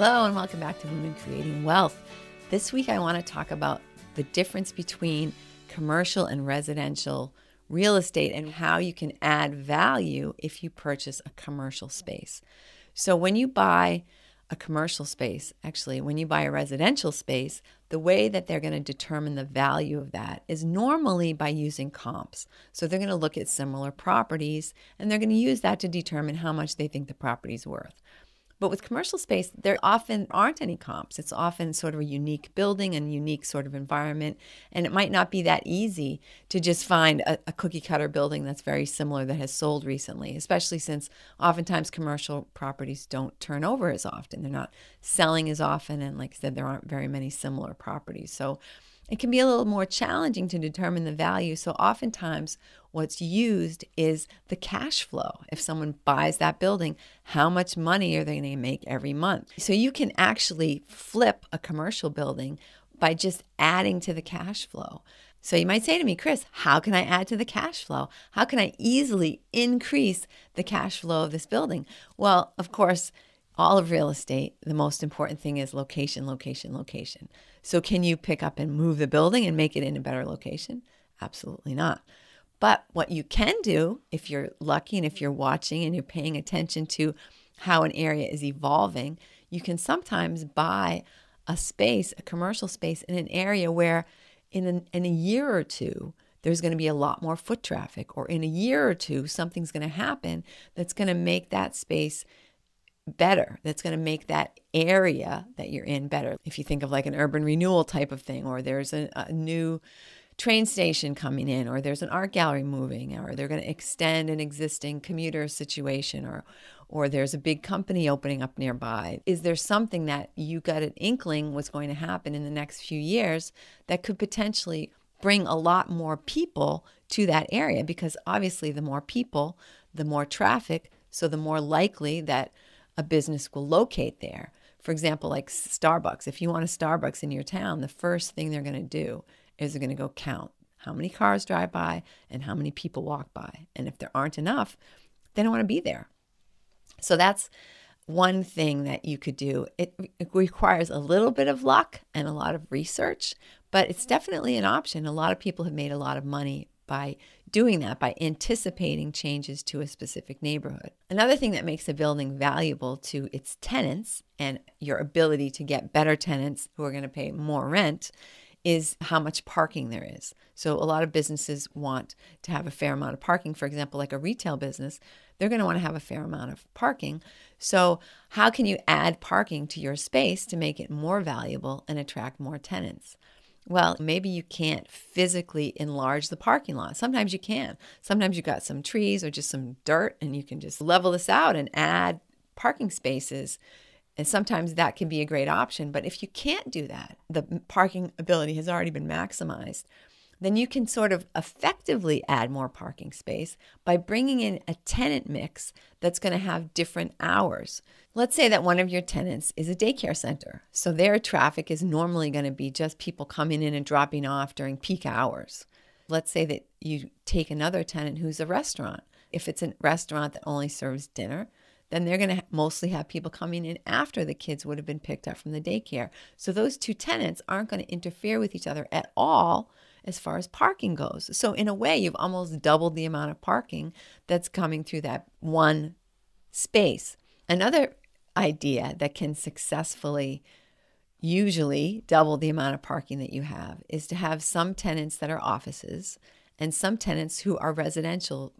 Hello and welcome back to Women Creating Wealth. This week I want to talk about the difference between commercial and residential real estate and how you can add value if you purchase a commercial space. So when you buy a commercial space, actually when you buy a residential space, the way that they're going to determine the value of that is normally by using comps. So they're going to look at similar properties and they're going to use that to determine how much they think the property's worth. But with commercial space, there often aren't any comps. It's often sort of a unique building and unique sort of environment. And it might not be that easy to just find a cookie cutter building that's very similar that has sold recently, especially since oftentimes commercial properties don't turn over as often. They're not selling as often. And like I said, there aren't very many similar properties. So it can be a little more challenging to determine the value. So oftentimes what's used is the cash flow. If someone buys that building, how much money are they going to make every month? So you can actually flip a commercial building by just adding to the cash flow. So you might say to me, Chris, how can I add to the cash flow? How can I easily increase the cash flow of this building? Well, of course, all of real estate, the most important thing is location, location, location. So can you pick up and move the building and make it in a better location? Absolutely not. But what you can do, if you're lucky and if you're watching and you're paying attention to how an area is evolving, you can sometimes buy a space, a commercial space in an area where in a year or two, there's going to be a lot more foot traffic, or in a year or two, something's going to happen that's going to make that space better, that's going to make that area that you're in better. If you think of like an urban renewal type of thing, or there's a new train station coming in, or there's an art gallery moving, or they're going to extend an existing commuter situation, or there's a big company opening up nearby. Is there something that you got an inkling was going to happen in the next few years that could potentially bring a lot more people to that area? Because obviously the more people, the more traffic, so the more likely that a business will locate there. For example, like Starbucks. If you want a Starbucks in your town, the first thing they're going to do is they're going to go count how many cars drive by and how many people walk by. And if there aren't enough, they don't want to be there. So that's one thing that you could do. It requires a little bit of luck and a lot of research, but it's definitely an option. A lot of people have made a lot of money by doing that, by anticipating changes to a specific neighborhood. Another thing that makes a building valuable to its tenants and your ability to get better tenants who are going to pay more rent is how much parking there is. So a lot of businesses want to have a fair amount of parking. For example, like a retail business, they're going to want to have a fair amount of parking. So how can you add parking to your space to make it more valuable and attract more tenants? Well, maybe you can't physically enlarge the parking lot. Sometimes you can. Sometimes you've got some trees or just some dirt and you can just level this out and add parking spaces. And sometimes that can be a great option. But if you can't do that, the parking ability has already been maximized, then you can sort of effectively add more parking space by bringing in a tenant mix that's going to have different hours. Let's say that one of your tenants is a daycare center. So their traffic is normally going to be just people coming in and dropping off during peak hours. Let's say that you take another tenant who's a restaurant. If it's a restaurant that only serves dinner, then they're going to mostly have people coming in after the kids would have been picked up from the daycare. So those two tenants aren't going to interfere with each other at all as far as parking goes. So in a way, you've almost doubled the amount of parking that's coming through that one space. Another idea that can successfully usually double the amount of parking that you have is to have some tenants that are offices and some tenants who are residential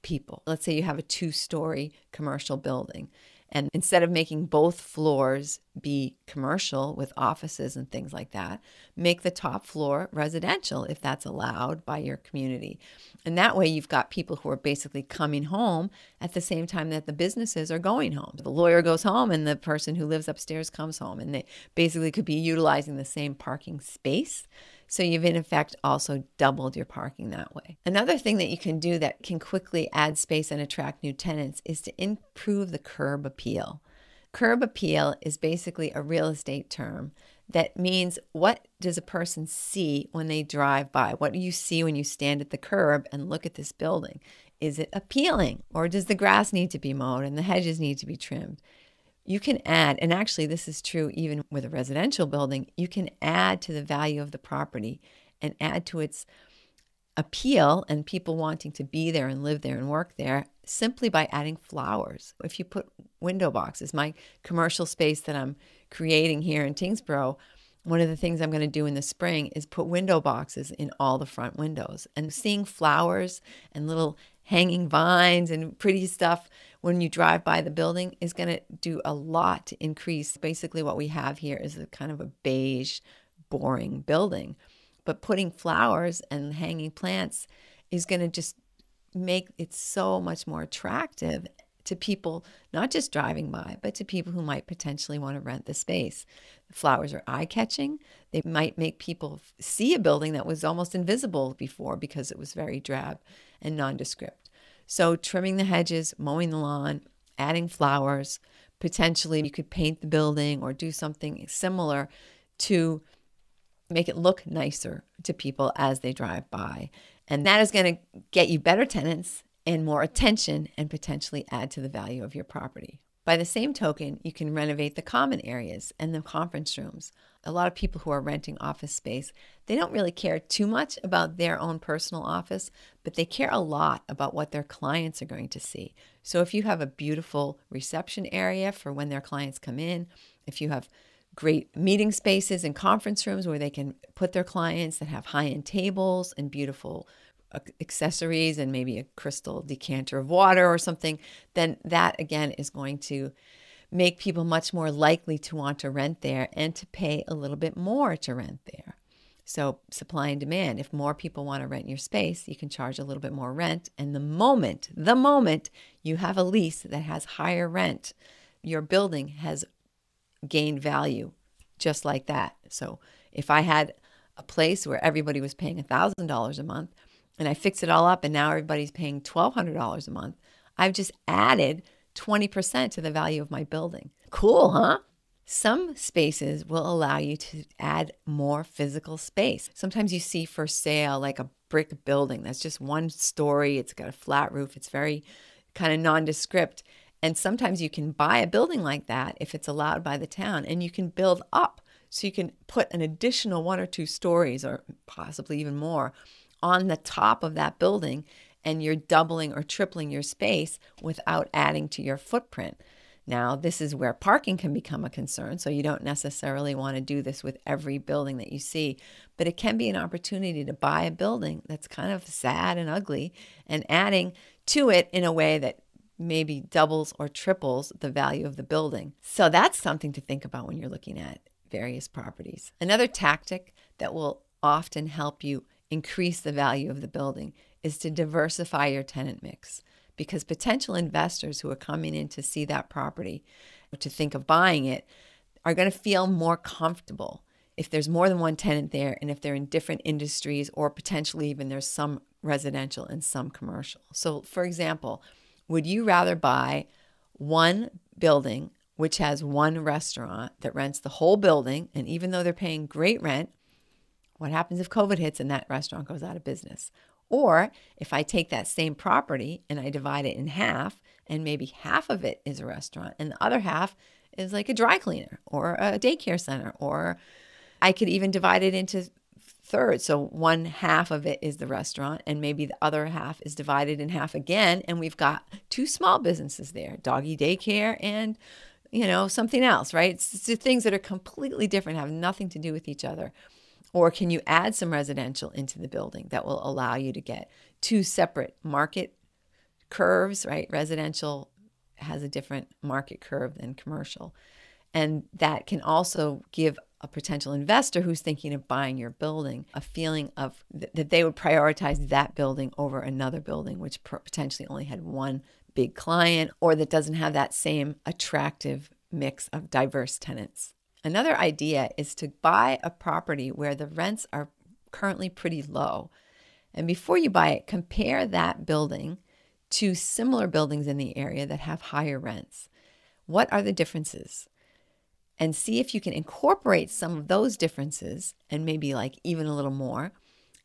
people. Let's say you have a 2-story commercial building, and instead of making both floors be commercial with offices and things like that, make the top floor residential if that's allowed by your community. And that way you've got people who are basically coming home at the same time that the businesses are going home. The lawyer goes home and the person who lives upstairs comes home, and they basically could be utilizing the same parking space. So you've in effect also doubled your parking that way. Another thing that you can do that can quickly add space and attract new tenants is to improve the curb appeal. Curb appeal is basically a real estate term that means, what does a person see when they drive by? What do you see when you stand at the curb and look at this building? Is it appealing, or does the grass need to be mowed and the hedges need to be trimmed? you can add, and actually this is true even with a residential building, you can add to the value of the property and add to its appeal and people wanting to be there and live there and work there simply by adding flowers. If you put window boxes, my commercial space that I'm creating here in Tingsboro, one of the things I'm going to do in the spring is put window boxes in all the front windows. And seeing flowers and little hanging vines and pretty stuff when you drive by the building is going to do a lot to increase. Basically what we have here is a kind of a beige, boring building. But putting flowers and hanging plants is going to just make it so much more attractive to people, not just driving by, but to people who might potentially want to rent the space. The flowers are eye-catching. They might make people see a building that was almost invisible before because it was very drab and nondescript. So trimming the hedges, mowing the lawn, adding flowers, potentially you could paint the building or do something similar to make it look nicer to people as they drive by. And that is going to get you better tenants and more attention and potentially add to the value of your property. By the same token, you can renovate the common areas and the conference rooms. A lot of people who are renting office space, they don't really care too much about their own personal office, but they care a lot about what their clients are going to see. So if you have a beautiful reception area for when their clients come in, if you have great meeting spaces and conference rooms where they can put their clients that have high-end tables and beautiful accessories and maybe a crystal decanter of water or something, then that again is going to make people much more likely to want to rent there and to pay a little bit more to rent there. So supply and demand. If more people want to rent your space, you can charge a little bit more rent. And the moment you have a lease that has higher rent, your building has gained value just like that. So if I had a place where everybody was paying $1,000 a month and I fix it all up and now everybody's paying $1,200 a month, I've just added 20% to the value of my building. Cool, huh? Some spaces will allow you to add more physical space. Sometimes you see for sale like a brick building that's just one story. It's got a flat roof. It's very kind of nondescript. And sometimes you can buy a building like that if it's allowed by the town, and you can build up. So you can put an additional 1 or 2 stories or possibly even more on the top of that building, and you're doubling or tripling your space without adding to your footprint. Now, this is where parking can become a concern, so you don't necessarily want to do this with every building that you see, but it can be an opportunity to buy a building that's kind of sad and ugly and adding to it in a way that maybe doubles or triples the value of the building. So that's something to think about when you're looking at various properties. Another tactic that will often help you increase the value of the building is to diversify your tenant mix, because potential investors who are coming in to see that property or to think of buying it are going to feel more comfortable if there's more than one tenant there and if they're in different industries, or potentially even there's some residential and some commercial. So for example, would you rather buy one building which has one restaurant that rents the whole building, and even though they're paying great rent, what happens if COVID hits and that restaurant goes out of business? Or if I take that same property and I divide it in half, and maybe half of it is a restaurant and the other half is like a dry cleaner or a daycare center, or I could even divide it into thirds. So one half of it is the restaurant and maybe the other half is divided in half again. And we've got 2 small businesses there, doggy daycare and, something else, right? It's things that are completely different, have nothing to do with each other. Or can you add some residential into the building that will allow you to get 2 separate market curves, right? Residential has a different market curve than commercial. And that can also give a potential investor who's thinking of buying your building a feeling of that they would prioritize that building over another building, which potentially only had one big client, or that doesn't have that same attractive mix of diverse tenants. Another idea is to buy a property where the rents are currently pretty low. And before you buy it, compare that building to similar buildings in the area that have higher rents. What are the differences? And see if you can incorporate some of those differences, and maybe like even a little more,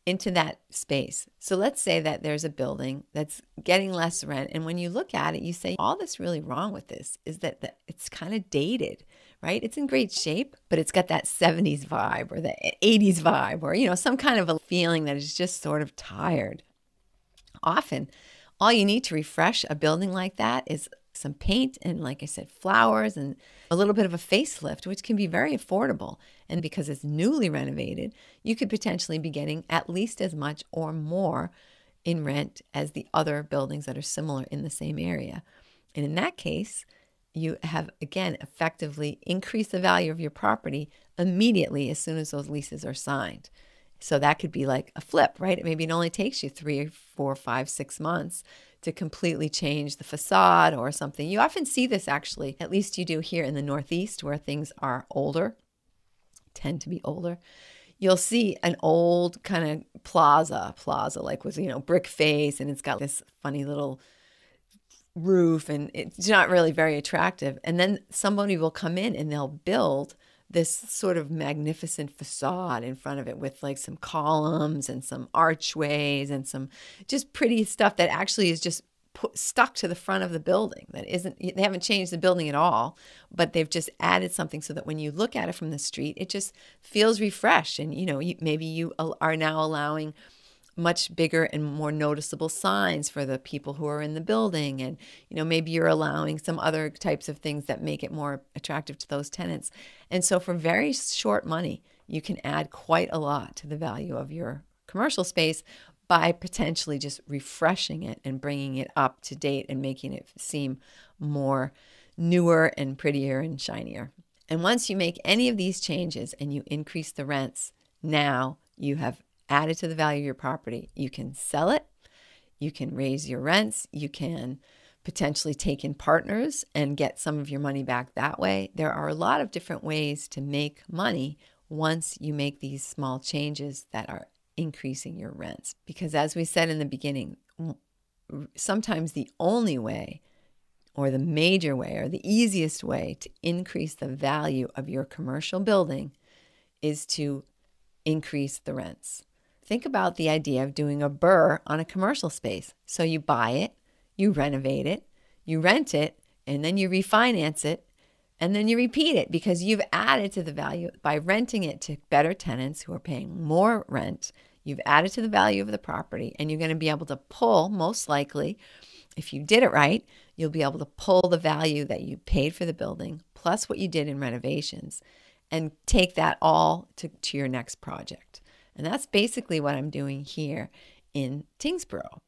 into that space. So let's say that there's a building that's getting less rent. And when you look at it, you say, all that's really wrong with this is that it's kind of dated, right? It's in great shape, but it's got that 70s vibe or the 80s vibe or, some kind of a feeling that is just sort of tired. Often, all you need to refresh a building like that is some paint and, like I said, flowers and a little bit of a facelift, which can be very affordable. And because it's newly renovated, you could potentially be getting at least as much or more in rent as the other buildings that are similar in the same area. And in that case, you have, again, effectively increased the value of your property immediately as soon as those leases are signed. So that could be like a flip, right? Maybe it only takes you 3, 4, 5, 6 months to completely change the facade or something. You often see this actually, at least you do here in the Northeast where things are older, tend to be older. You'll see an old kind of plaza like with, brick face, and it's got this funny little roof and it's not really very attractive. And then somebody will come in and they'll build this sort of magnificent facade in front of it with like some columns and some archways and some just pretty stuff that actually is just stuck to the front of the building. They haven't changed the building at all, but they've just added something so that when you look at it from the street, it just feels refreshed. And, maybe you are now allowing much bigger and more noticeable signs for the people who are in the building. And, maybe you're allowing some other types of things that make it more attractive to those tenants. And so for very short money, you can add quite a lot to the value of your commercial space by potentially just refreshing it and bringing it up to date and making it seem more newer and prettier and shinier. And once you make any of these changes and you increase the rents, now you have added to the value of your property. You can sell it, you can raise your rents, you can potentially take in partners and get some of your money back that way. There are a lot of different ways to make money once you make these small changes that are increasing your rents. Because as we said in the beginning, sometimes the only way or the major way or the easiest way to increase the value of your commercial building is to increase the rents. Think about the idea of doing a BRRRR on a commercial space. So you buy it, you renovate it, you rent it, and then you refinance it, and then you repeat it because you've added to the value by renting it to better tenants who are paying more rent. You've added to the value of the property, and you're going to be able to pull, most likely, if you did it right, you'll be able to pull the value that you paid for the building plus what you did in renovations and take that all to your next project. And that's basically what I'm doing here in Tyngsboro.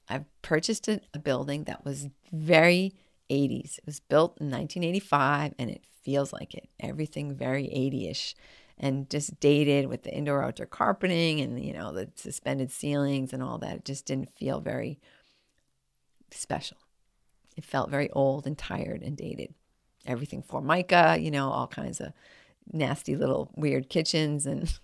I've purchased a building that was very 80s. It was built in 1985, and it feels like it. Everything very 80-ish and just dated with the indoor-outdoor carpeting and, the suspended ceilings and all that. It just didn't feel very special. It felt very old and tired and dated. Everything Formica, all kinds of nasty little weird kitchens. And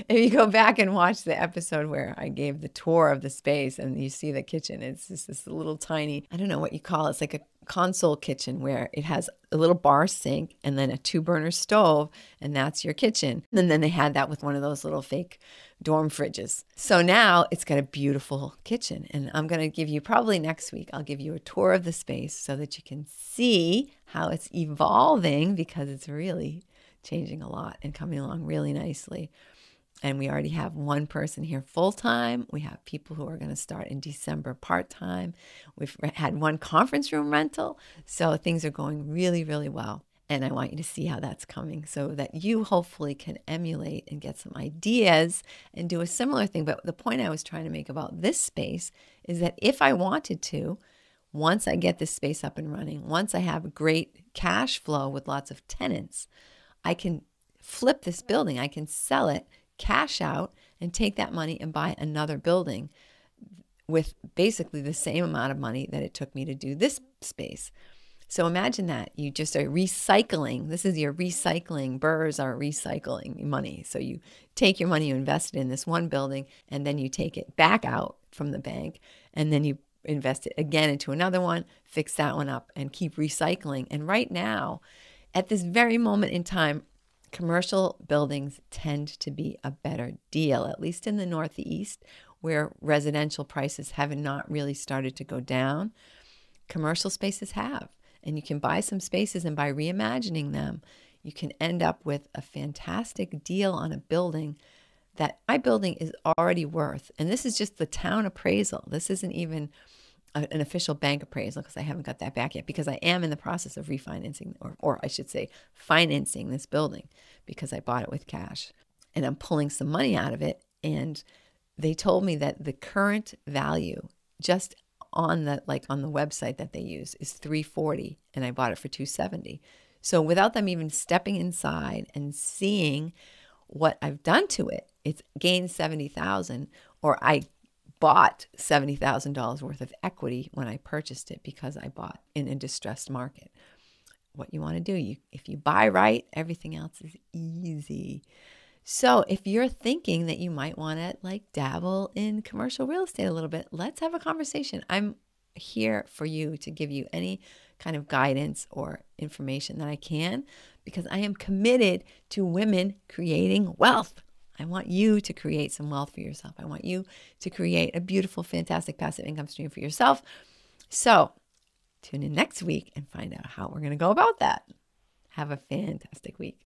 if you go back and watch the episode where I gave the tour of the space and you see the kitchen, it's just this little tiny, I don't know what you call it. It's like a console kitchen where it has a little bar sink and then a 2-burner stove, and that's your kitchen. And then they had that with one of those little fake dorm fridges. So now it's got a beautiful kitchen, and I'm going to give you, probably next week, I'll give you a tour of the space so that you can see how it's evolving, because it's really changing a lot and coming along really nicely. And we already have one person here full-time. We have people who are going to start in December part-time. We've had one conference room rental. So things are going really, really well. And I want you to see how that's coming so that you hopefully can emulate and get some ideas and do a similar thing. But the point I was trying to make about this space is that if I wanted to, once I get this space up and running, once I have great cash flow with lots of tenants, I can flip this building. I can sell it, cash out, and take that money and buy another building with basically the same amount of money that it took me to do this space. So imagine that. You just are recycling. This is your recycling. BRRRRs are recycling money. So you take your money you invested in this one building, and then you take it back out from the bank, and then you invest it again into another one, fix that one up, and keep recycling. And right now, at this very moment in time, commercial buildings tend to be a better deal, at least in the Northeast, where residential prices have not really started to go down. Commercial spaces have. And you can buy some spaces, and by reimagining them, you can end up with a fantastic deal on a building that my building is already worth. And this is just the town appraisal. This isn't even an official bank appraisal, because I haven't got that back yet, because I am in the process of refinancing, or I should say financing this building, because I bought it with cash and I'm pulling some money out of it. And they told me that the current value just on the website that they use is $340, and I bought it for $270. So without them even stepping inside and seeing what I've done to it, it's gained $70,000, or I bought $70,000 worth of equity when I purchased it, because I bought in a distressed market. What you want to do, if you buy right, everything else is easy. So if you're thinking that you might want to dabble in commercial real estate a little bit, let's have a conversation. I'm here for you to give you any kind of guidance or information that I can, because I am committed to women creating wealth. I want you to create some wealth for yourself. I want you to create a beautiful, fantastic passive income stream for yourself. So tune in next week and find out how we're going to go about that. Have a fantastic week.